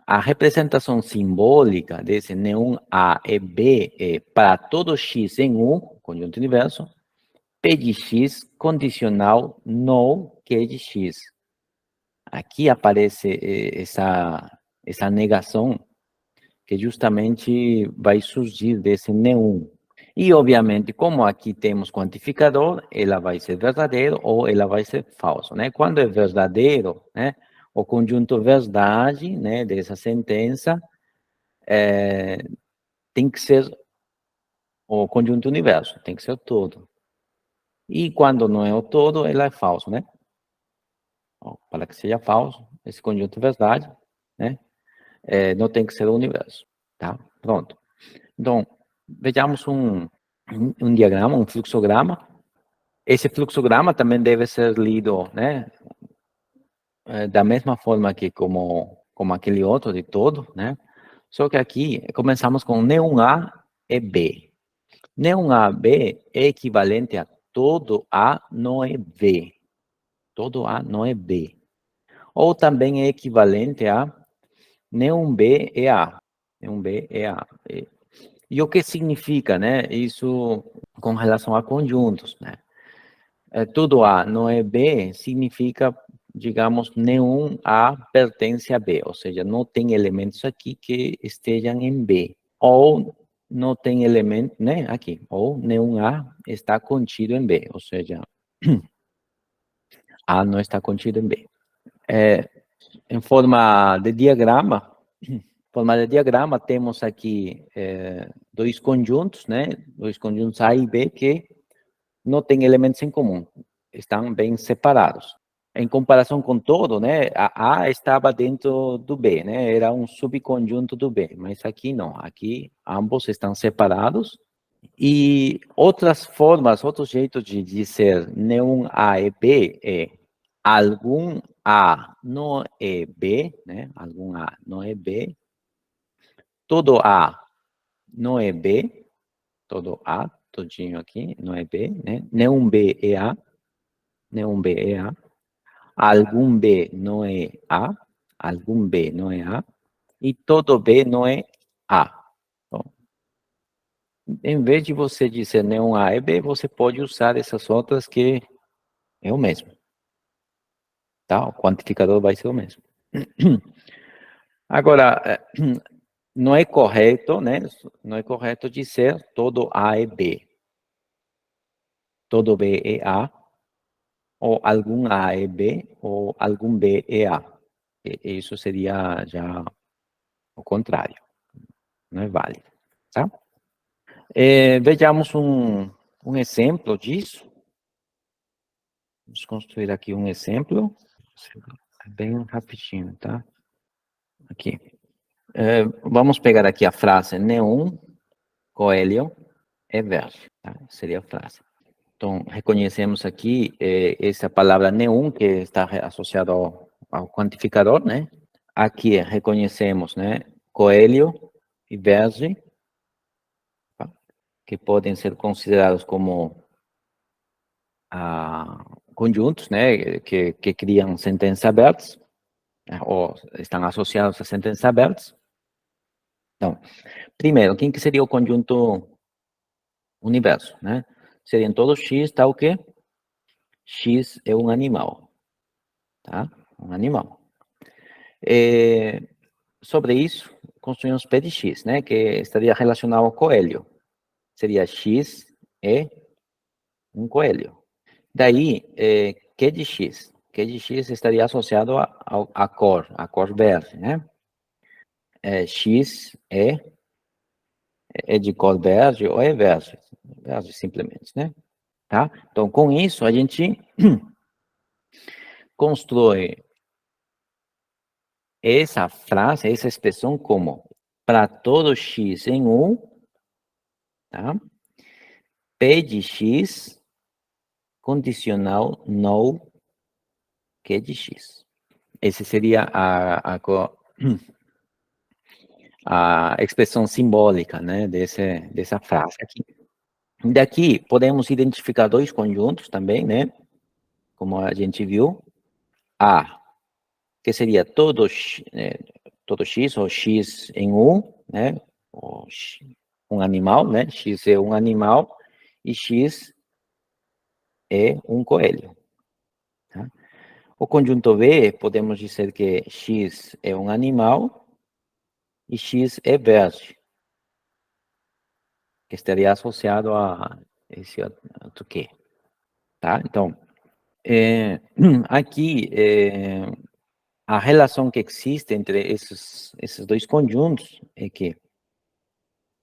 a representação simbólica desse nenhum A e B é para todo x em U, conjunto universo, P de x condicional no Q de x. Aqui aparece essa negação que justamente vai surgir desse nenhum. E, obviamente, como aqui temos quantificador, ela vai ser verdadeiro ou ela vai ser falso, né? Quando é verdadeiro, né, o conjunto verdade, né, dessa sentença tem que ser o conjunto universo, tem que ser o todo. E quando não é o todo, ela é falso, né? Para que seja falso, esse conjunto verdade, né, não tem que ser o universo, tá? Pronto. Então, vejamos um diagrama, um fluxograma. Esse fluxograma também deve ser lido, né, da mesma forma que como aquele outro de todo, né? Só que aqui começamos com nenhum A e B. Nenhum A B é equivalente a todo A não é B. Todo A não é B. Ou também é equivalente a nenhum B é A. Nenhum B é A. E o que significa, né? Isso com relação a conjuntos, né? Tudo A não é B significa, digamos, nenhum A pertence a B, ou seja, não tem elementos aqui que estejam em B. Ou não tem elemento, né, aqui. Ou nenhum A está contido em B, ou seja, A não está contido em B. Em forma de diagrama, temos aqui dois conjuntos, né? Dois conjuntos A e B que não têm elementos em comum, estão bem separados. Em comparação com todo, né? A A estava dentro do B, né? Era um subconjunto do B, mas aqui não. Aqui ambos estão separados. E outras formas, outros jeitos de dizer nenhum A e B é algum A não é B, né? Algum A não é B. Todo A não é B. Todo A, todinho aqui, não é B, né? Nenhum B é A. Nenhum B é A. Algum B não é A. Algum B não é A. E todo B não é A. Bom, em vez de você dizer nenhum A é B, você pode usar essas outras que é o mesmo. Tá? O quantificador vai ser o mesmo. Agora, não é correto, né? Não é correto dizer todo A é B. Todo B é A. Ou algum A é B, ou algum B é A. Isso seria já o contrário. Não é válido. Tá? Vejamos um exemplo disso. Vamos construir aqui um exemplo. Bem rapidinho, tá? Aqui. Vamos pegar aqui a frase nenhum coelho é verde. Tá? Seria a frase. Então, reconhecemos aqui essa palavra nenhum, que está associada ao quantificador, né? Aqui reconhecemos, né, coelho e verde, tá? Que podem ser considerados como conjuntos, né, que criam sentenças abertas, né, ou estão associados a sentenças abertas. Então, primeiro, quem que seria o conjunto universo, né? Seria em todo X, tá o quê? X é um animal, tá? Um animal. Sobre isso, construímos P de X, né? Que estaria relacionado ao coelho. Seria X é um coelho. Daí, Q de X. Q de X estaria associado à cor verde, né? X é de cor verde ou é verde? Verde, simplesmente, né? Tá? Então, com isso, a gente constrói essa frase, essa expressão como para todo x em 1, tá? P de x condicional no Q de x. Essa seria a expressão simbólica, né, dessa frase aqui. Daqui, podemos identificar dois conjuntos também, né, como a gente viu. A, que seria todo x, ou x em 1, né, ou um animal, né, x é um animal, e x é um coelho. Tá? O conjunto B, podemos dizer que x é um animal e x é verde, que estaria associado a esse outro Q. Tá? Então, aqui, a relação que existe entre esses dois conjuntos é que,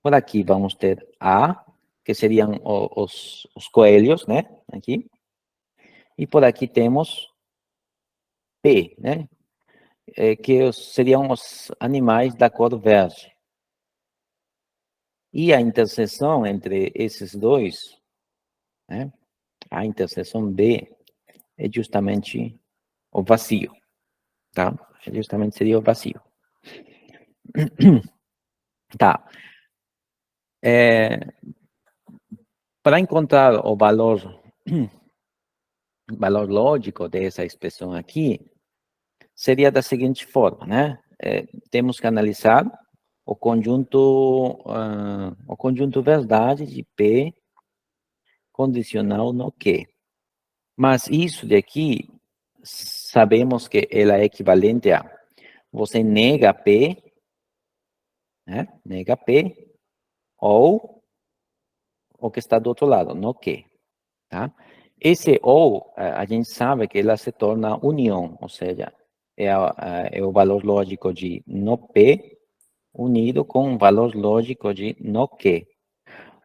por aqui vamos ter A, que seriam os coelhos, né? Aqui. E por aqui temos P, né? Que seriam os animais da cor verde. E a interseção entre esses dois, né? A interseção B é justamente o vazio, tá? Justamente seria o vazio. Tá. Para encontrar o valor lógico dessa expressão aqui, seria da seguinte forma, né? Temos que analisar o conjunto verdade de P condicional no Q. Mas isso daqui, sabemos que ela é equivalente a você nega P, né? Nega P, ou o que está do outro lado, no Q, tá? Esse ou, a gente sabe que ela se torna união, ou seja, é o valor lógico de no P unido com o valor lógico de no Q.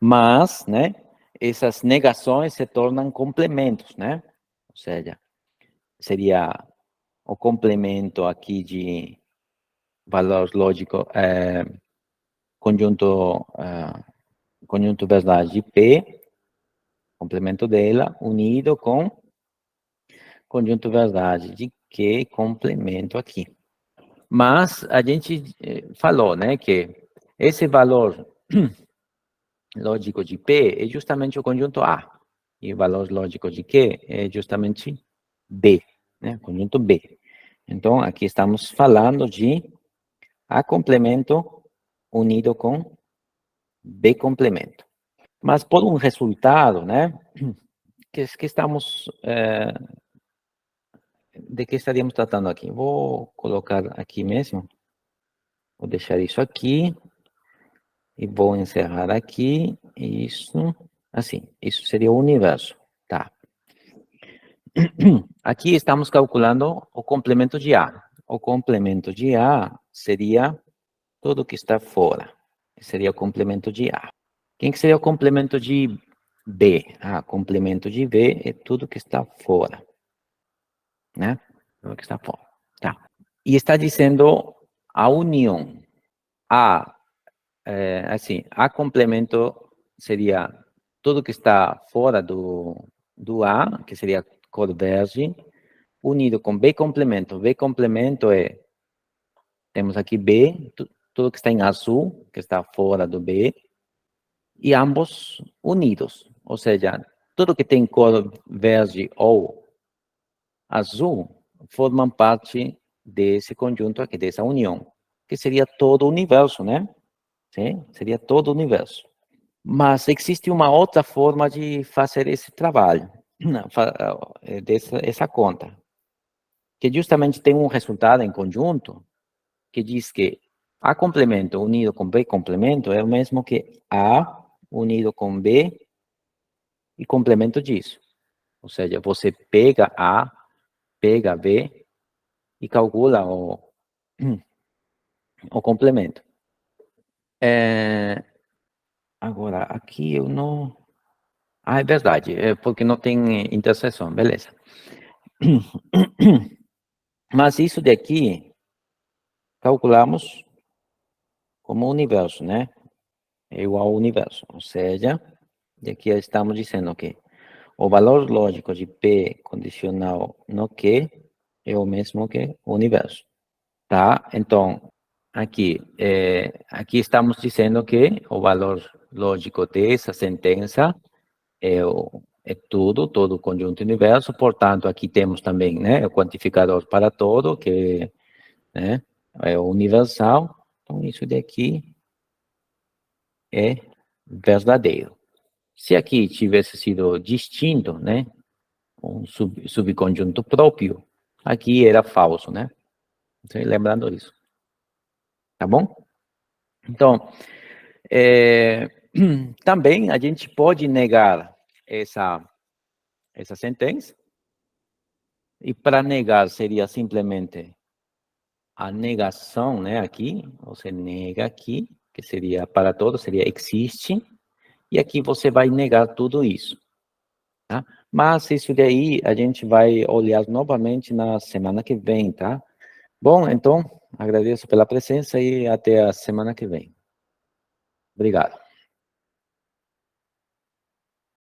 Mas, né, essas negações se tornam complementos, né? Ou seja, seria o complemento aqui de valor lógico, conjunto verdade de P, complemento dela, unido com conjunto verdade de Q, complemento aqui. Mas a gente falou, né, que esse valor lógico de P é justamente o conjunto A. E o valor lógico de Q é justamente B, né, conjunto B. Então, aqui estamos falando de A complemento unido com B complemento. Mas por um resultado, né, que estamos, de que estaríamos tratando aqui? Vou colocar aqui mesmo, vou deixar isso aqui, e vou encerrar aqui, isso, assim, isso seria o universo, tá? Aqui estamos calculando o complemento de A. O complemento de A seria tudo que está fora, seria o complemento de A. Quem que seria o complemento de B? Complemento de B é tudo que está fora, né? Tudo que está fora, tá? E está dizendo a união. Assim, A complemento seria tudo que está fora do A, que seria cor verde, unido com B complemento. B complemento temos aqui B, tudo que está em azul, que está fora do B, e ambos unidos, ou seja, tudo que tem cor verde ou azul formam parte desse conjunto aqui, dessa união, que seria todo o universo, né? Sim? Seria todo o universo. Mas existe uma outra forma de fazer esse trabalho, essa conta, que justamente tem um resultado em conjunto, que diz que A complemento unido com B complemento é o mesmo que A unido com B e complemento disso. Ou seja, você pega A, pega B e calcula o complemento. Agora, aqui eu não... Ah, é verdade, é porque não tem interseção, beleza. Mas isso daqui, calculamos como universo, né? É igual ao universo. Ou seja, daqui estamos dizendo que o valor lógico de P condicional no Q é o mesmo que o universo. Tá? Então, aqui estamos dizendo que o valor lógico dessa sentença é todo o conjunto universo, portanto, aqui temos também, né, o quantificador para todo, que, né, é o universal, então isso daqui é verdadeiro. Se aqui tivesse sido distinto, né, um subconjunto próprio, aqui era falso, né, então, lembrando isso, tá bom? Então, também a gente pode negar essa sentença, e para negar seria simplesmente a negação, né, aqui, você nega aqui, que seria para todos, seria existe, e aqui você vai negar tudo isso, tá? Mas isso daí a gente vai olhar novamente na semana que vem, tá? Bom, então, agradeço pela presença e até a semana que vem. Obrigado.